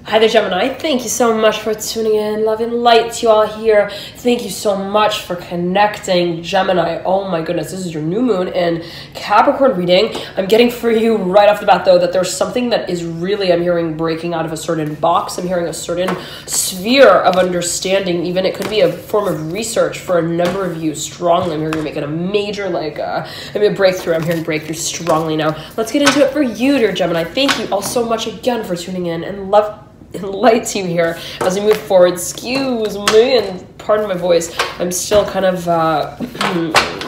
Hi there, Gemini. Thank you so much for tuning in. Love and light to you all here. Thank you so much for connecting, Gemini. Oh my goodness, this is your new moon in Capricorn reading. I'm getting for you right off the bat, though, that there's something that is really, I'm hearing, breaking out of a certain box. I'm hearing a certain sphere of understanding. Even it could be a form of research for a number of you strongly. I'm hearing you're making a major, breakthrough. I'm hearing breakthrough strongly now. Let's get into it for you, dear Gemini. Thank you all so much again for tuning in, and love and light to you here as we move forward. Excuse me, and pardon my voice. I'm still kind of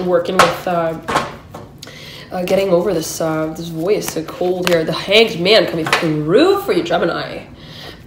working with getting over this voice, a cold here. The Hanged Man coming through for you, Gemini.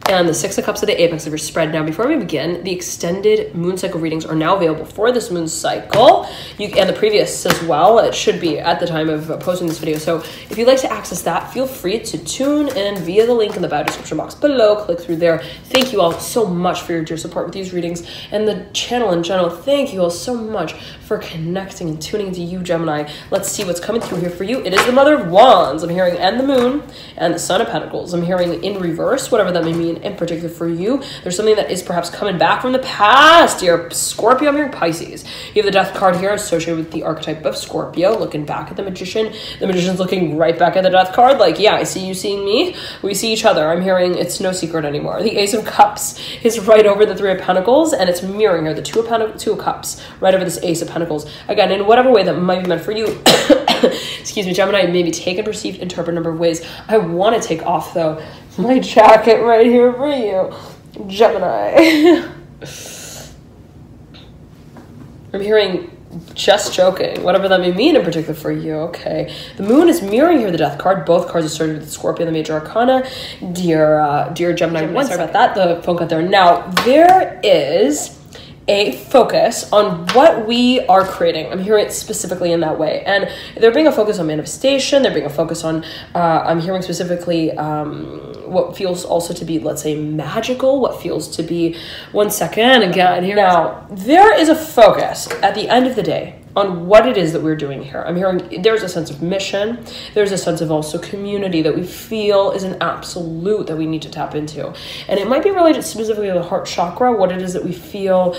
And the Six of Cups of the apex of your spread. Now, before we begin, the extended moon cycle readings are now available for this moon cycle. And the previous as well. It should be at the time of posting this video. So if you'd like to access that, feel free to tune in via the link in the bio description box below. Click through there. Thank you all so much for your dear support with these readings and the channel in general. Thank you all so much for connecting and tuning into you, Gemini. Let's see what's coming through here for you. It is the Mother of Wands. I'm hearing, and the Moon, and the Son of Pentacles. I'm hearing in reverse, whatever that may mean in particular for you. There's something that is perhaps coming back from the past. Dear Scorpio, I'm hearing Pisces. You have the Death card here associated with the archetype of Scorpio, looking back at the Magician. The Magician's looking right back at the Death card, like, yeah, I see you seeing me. We see each other. I'm hearing it's no secret anymore. The Ace of Cups is right over the Three of Pentacles, and it's mirroring here, the Two of Cups, right over this Ace of Pentacles. Again, in whatever way that might be meant for you, excuse me, Gemini, maybe taken, perceived, interpret a number of ways. I want to take off, though, my jacket right here for you, Gemini. I'm hearing just joking, whatever that may mean in particular for you. Okay, the Moon is mirroring here the Death card. Both cards are started with the Scorpio, the Major Arcana. Dear Gemini, sorry about that, the phone cut there. Now, there is a focus on what we are creating. I'm hearing it specifically in that way. And there being a focus on manifestation, there being a focus on, I'm hearing specifically what feels also to be, let's say, magical, what feels to be, one second, again, here. Now, there is a focus at the end of the day on what it is that we're doing here. I'm hearing there's a sense of mission. There's a sense of also community that we feel is an absolute that we need to tap into. And it might be related specifically to the heart chakra, what it is that we feel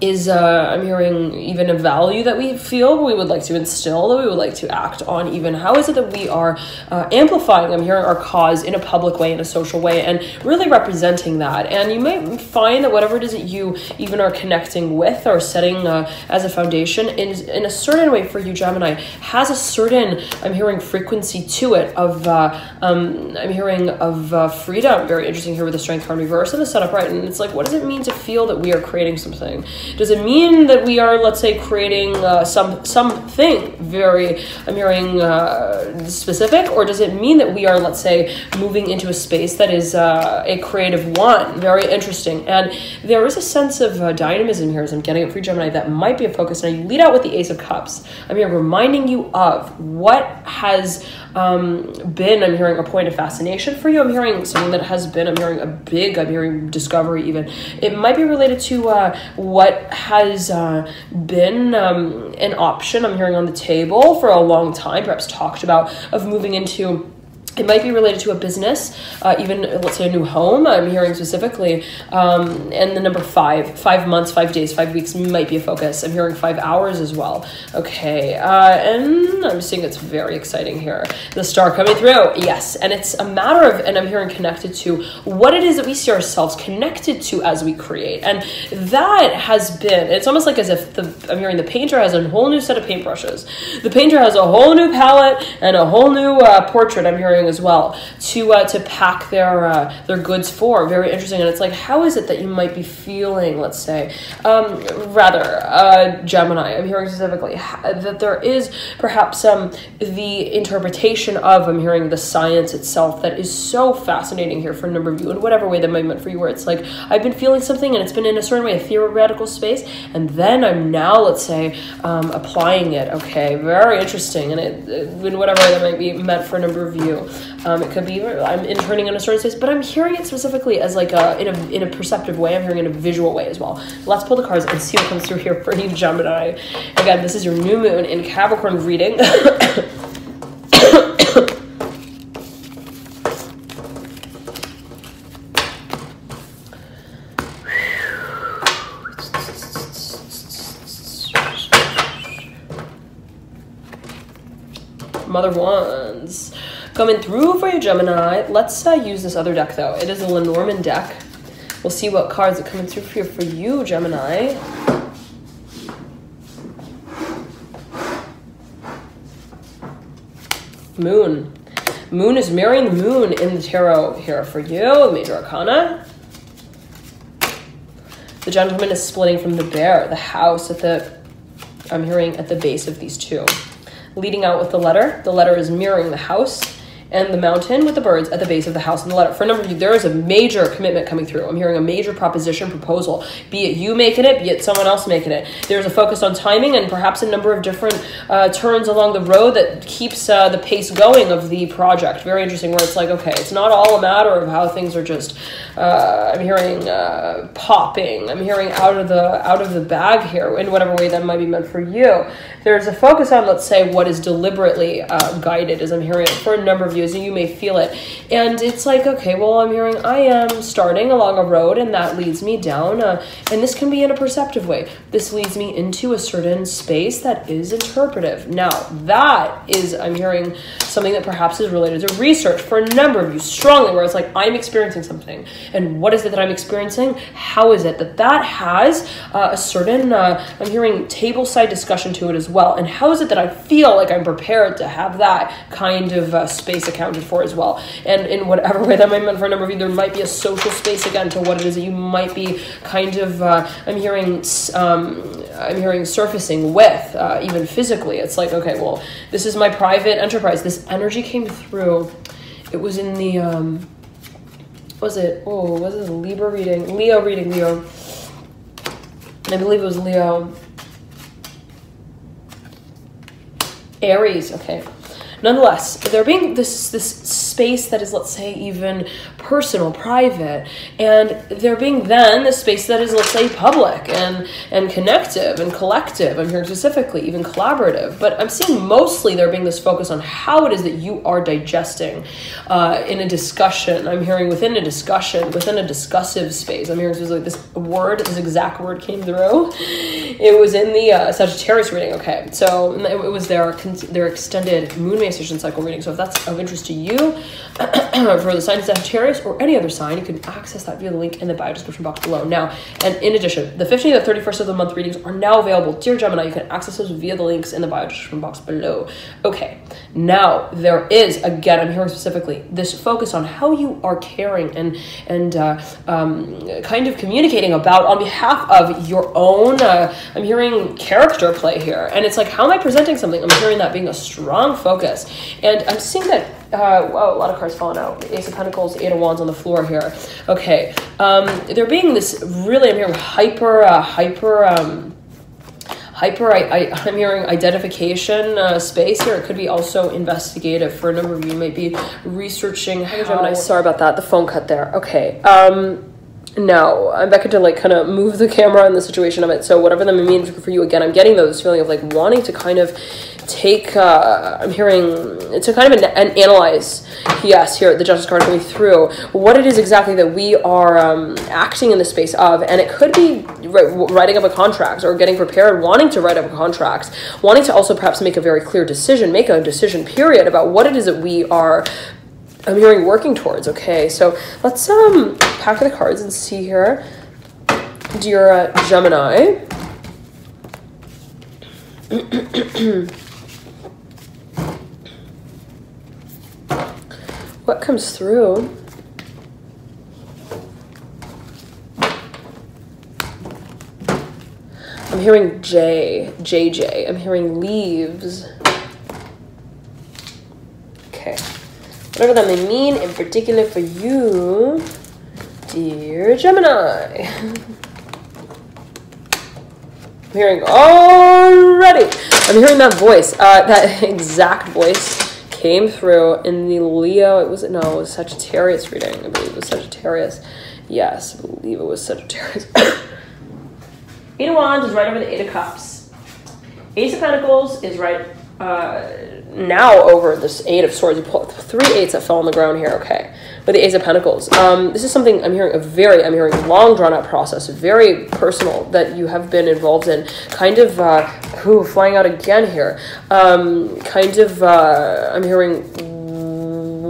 is, I'm hearing even a value that we feel we would like to instill, that we would like to act on even. How is it that we are amplifying, I'm hearing, our cause in a public way, in a social way, and really representing that. And you might find that whatever it is that you even are connecting with or setting as a foundation in a certain way for you, Gemini, has a certain, I'm hearing, frequency to it of, I'm hearing of freedom. Very interesting here with the Strength card reverse and the Sun upright. And it's like, what does it mean to feel that we are creating something? Does it mean that we are, let's say, creating something very, I'm hearing, specific? Or does it mean that we are, let's say, moving into a space that is a creative one? Very interesting. And there is a sense of dynamism here as I'm getting it for Gemini that might be a focus. Now, you lead out with the Ace of Cups. I'm here reminding you of what has been, I'm hearing, a point of fascination for you. I'm hearing something that has been, I'm hearing, I'm hearing discovery even. It might be related to what has been an option, I'm hearing, on the table for a long time, perhaps talked about, of moving into. It might be related to a business, even, let's say, a new home. I'm hearing specifically, and the number 5 months, 5 days, 5 weeks might be a focus. I'm hearing 5 hours as well. Okay, and I'm seeing it's very exciting here. The Star coming through, yes, and it's a matter of, and I'm hearing connected to what it is that we see ourselves connected to as we create. And that has been, it's almost like as if I'm hearing the painter has a whole new set of paintbrushes. The painter has a whole new palette and a whole new portrait, I'm hearing, as well, to pack their goods for. Very interesting. And it's like, how is it that you might be feeling, let's say, Gemini, I'm hearing specifically that there is perhaps the interpretation of, I'm hearing, the science itself that is so fascinating here for a number of you in whatever way that might be meant for you, where it's like, I've been feeling something and it's been in a certain way, a theoretical space, and then I'm now, let's say, applying it. Okay, very interesting. And it in whatever way that might be meant for a number of you. It could be I'm interning in a certain space, but I'm hearing it specifically as like in a perceptive way. I'm hearing it in a visual way as well. Let's pull the cards and see what comes through here for you, Gemini. Again, this is your new moon in Capricorn reading. Mother of Wands. Coming through for you, Gemini. Let's use this other deck, though. It is a Lenormand deck. We'll see what cards are coming through for you, Gemini. Moon. Moon is mirroring the moon in the tarot here for you, Major Arcana. The Gentleman is splitting from the Bear, the House at the, I'm hearing at the base of these two. Leading out with the letter is mirroring the House, and the Mountain with the birds at the base of the house and the letter. For a number of you, there is a major commitment coming through. I'm hearing a major proposition, proposal, be it you making it, be it someone else making it. There's a focus on timing and perhaps a number of different turns along the road that keeps the pace going of the project. Very interesting, where it's like, okay, it's not all a matter of how things are just, I'm hearing popping. I'm hearing out of the bag here in whatever way that might be meant for you. There's a focus on, let's say, what is deliberately guided, as I'm hearing it for a number of you, and you may feel it. And it's like, okay, well, I'm hearing I am starting along a road, and that leads me down, and this can be in a perceptive way. This leads me into a certain space that is interpretive. Now, that is, I'm hearing, something that perhaps is related to research for a number of you, strongly, where it's like, I'm experiencing something, and what is it that I'm experiencing? How is it that has a certain, I'm hearing table-side discussion to it as well, and how is it that I feel like I'm prepared to have that kind of space accounted for as well? And in whatever way that might mean for a number of you, there might be a social space again to what it is that you might be kind of, I'm hearing surfacing with, even physically. It's like, okay, well, this is my private enterprise. This energy came through. It was in the, was it a Leo reading. I believe it was Leo. Aries, okay. Nonetheless, there being this space that is, let's say, even personal, private, and there being then this space that is, let's say, public and connective and collective. I'm hearing specifically, even collaborative. But I'm seeing mostly there being this focus on how it is that you are digesting in a discussion. I'm hearing within a discussion, within a discussive space. I'm hearing specifically this exact word came through. It was in the Sagittarius reading. Okay, so it was their extended moon manifestation cycle reading. So if that's of interest to you, for the sign of Sagittarius or any other sign, you can access that via the link in the bio description box below. Now, and in addition, the 15th and 31st of the month readings are now available. Dear Gemini, you can access those via the links in the bio description box below. Okay, now there is, again, I'm hearing specifically this focus on how you are caring and kind of communicating about on behalf of your own, I'm hearing character play here. And it's like, how am I presenting something? I'm hearing that being a strong focus. And I'm seeing that, wow, a lot of cards falling out. The Ace of Pentacles, Eight of Wands on the floor here. Okay, there being this really, I'm hearing I'm hearing identification space here. It could be also investigative for a number of you. You might be researching how... Gemini, sorry about that. The phone cut there. Okay. Now, I'm back to like kind of move the camera in the situation of it. So whatever that means for you, again, I'm getting this feeling of like wanting to kind of take, I'm hearing, to kind of analyze, yes, here, the Justice card coming through, what it is exactly that we are acting in the space of. And it could be writing up a contract or getting prepared, wanting to write up a contract, wanting to also perhaps make a very clear decision, make a decision period about what it is that we are, I'm hearing, working towards. Okay, so let's pack the cards and see here. Dear Gemini. What comes through? I'm hearing JJ. I'm hearing leaves. Okay. Whatever that may mean in particular for you, dear Gemini. I'm hearing already. I'm hearing that voice. That exact voice came through in the Leo. It was Sagittarius reading. I believe it was Sagittarius. Yes, I believe it was Sagittarius. Eight of Wands is right over the Eight of Cups. Ace of Pentacles is right now over this Eight of Swords. You pull 3 eights that fell on the ground here. Okay, with the Ace of Pentacles. This is something I'm hearing I'm hearing long drawn out process, very personal that you have been involved in. Kind of, flying out again here. I'm hearing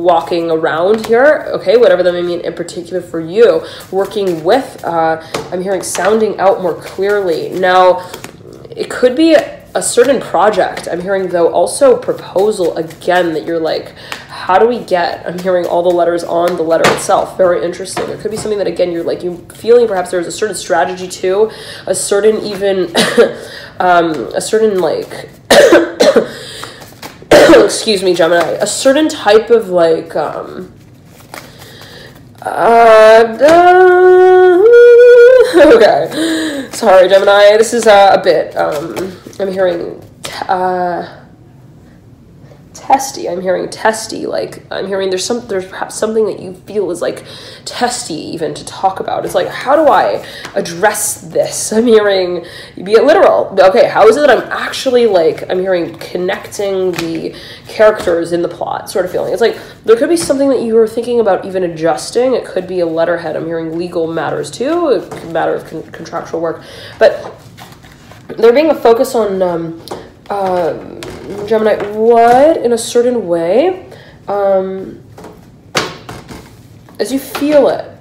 walking around here, okay, whatever that may mean in particular for you, working with, I'm hearing sounding out more clearly. Now, it could be a certain project. I'm hearing, though, also proposal again that you're like, how do we get? I'm hearing all the letters on the letter itself. Very interesting. There could be something that, again, you're like, you feeling perhaps there's a certain strategy to, a certain even, a certain like, excuse me, Gemini, a certain type of like, okay, sorry, Gemini, this is a bit, I'm hearing, testy. I'm hearing testy. Like, I'm hearing there's perhaps something that you feel is like testy even to talk about. It's like, how do I address this? I'm hearing, be it literal. Okay, how is it that I'm actually like, I'm hearing connecting the characters in the plot sort of feeling. It's like, there could be something that you were thinking about even adjusting. It could be a letterhead. I'm hearing legal matters too, a matter of contractual work. But there being a focus on, Gemini, what in a certain way, as you feel it,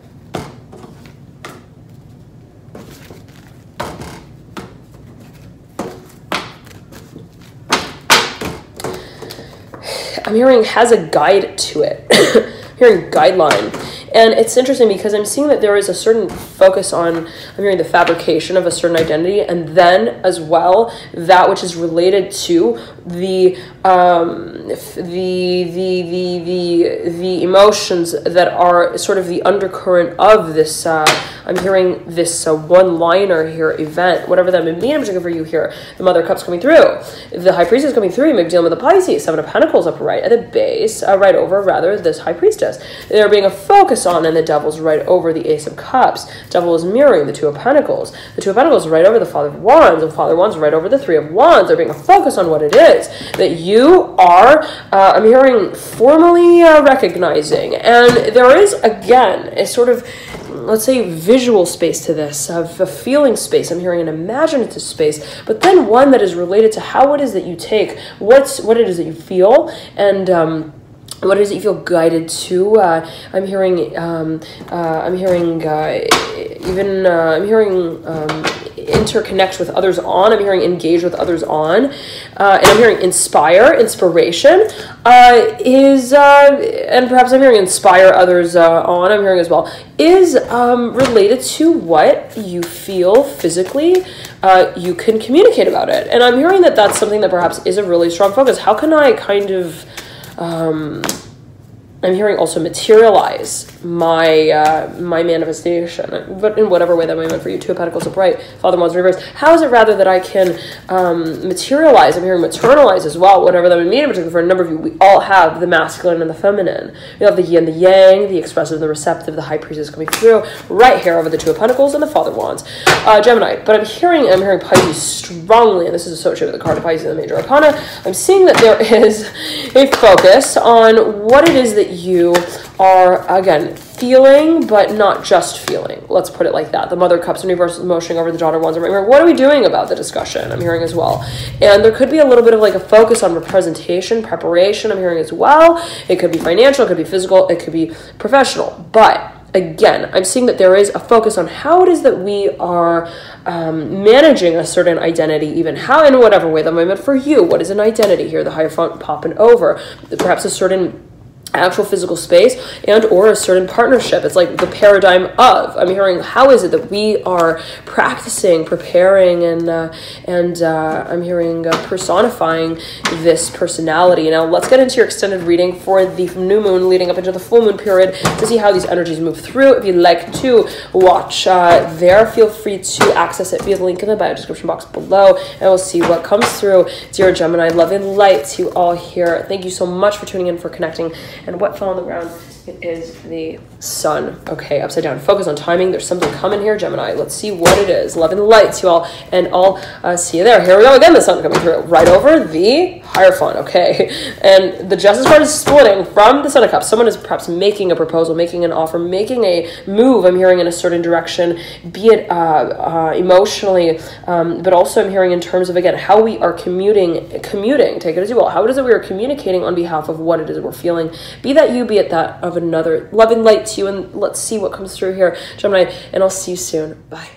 I'm hearing has a guide to it. I'm hearing guideline. And it's interesting because I'm seeing that there is a certain focus on, I'm hearing the fabrication of a certain identity, and then as well, that which is related to the emotions that are sort of the undercurrent of this, I'm hearing this one-liner here, event, whatever that may mean, in particular for you here. The Mother of Cups coming through. The High Priestess coming through. You may be dealing with the Pisces. Seven of Pentacles up right at the base, right over, rather, this High Priestess. There being a focus on, and the Devil's right over the Ace of Cups. Devil is mirroring the Two of Pentacles. The Two of Pentacles is right over the Father of Wands, and Father of Wands is right over the Three of Wands. There being a focus on what it is that you are, I'm hearing, formally recognizing. And there is, again, a sort of, let's say, visual space to this, of a feeling space. I'm hearing an imaginative space, but then one that is related to how it is that you take, what it is that you feel, and what is it you feel guided to? I'm hearing, interconnect with others on. I'm hearing engage with others on, and I'm hearing inspire, inspiration and perhaps I'm hearing inspire others on. I'm hearing as well is related to what you feel physically. You can communicate about it, and I'm hearing that that's something that perhaps is a really strong focus. How can I kind of I'm hearing also materialize my my manifestation, but in whatever way that may mean for you. Two of Pentacles upright, Father of Wands reversed. How is it rather that I can materialize? I'm hearing maternalize as well, whatever that may mean. In particular, for a number of you, we all have the masculine and the feminine. We have the yin, the yang, the expressive, the receptive. The High Priestess coming through right here over the Two of Pentacles and the Father of Wands, Gemini. But I'm hearing Pisces strongly, and this is associated with the card of Pisces and the Major Arcana. I'm seeing that there is a focus on what it is that you are, again, feeling, but not just feeling. Let's put it like that. The Mother of Cups in reverse motion over the Daughter of Wands. What are we doing about the discussion? I'm hearing as well. And there could be a little bit of like a focus on representation, preparation. I'm hearing as well. It could be financial, it could be physical, it could be professional. But again, I'm seeing that there is a focus on how it is that we are managing a certain identity, even how, in whatever way that might mean for you. What is an identity here? The Hierophant popping over. Perhaps a certain actual physical space and or a certain partnership. It's like the paradigm of, I'm hearing, how is it that we are practicing, preparing, and I'm hearing personifying this personality. Now let's get into your extended reading for the new moon leading up into the full moon period to see how these energies move through. If you'd like to watch there, feel free to access it via the link in the bio description box below, and we'll see what comes through. Dear Gemini, love and light to you all here. Thank you so much for tuning in, for connecting. And what fell on the ground? It is the Sun. Okay, upside down. Focus on timing. There's something coming here, Gemini. Let's see what it is. Love and lights, you all. And I'll see you there. Here we go again. The Sun coming through. Right over the Hierophant. Okay. And the Justice card is splitting from the Son of Cups. Someone is perhaps making a proposal, making an offer, making a move, I'm hearing, in a certain direction, be it emotionally, but also I'm hearing in terms of, again, how we are commuting, take it as you will. How it is that we are communicating on behalf of what it is we're feeling. Be that you, be it that of another. Love and light to you, and let's see what comes through here, Gemini, and I'll see you soon. Bye.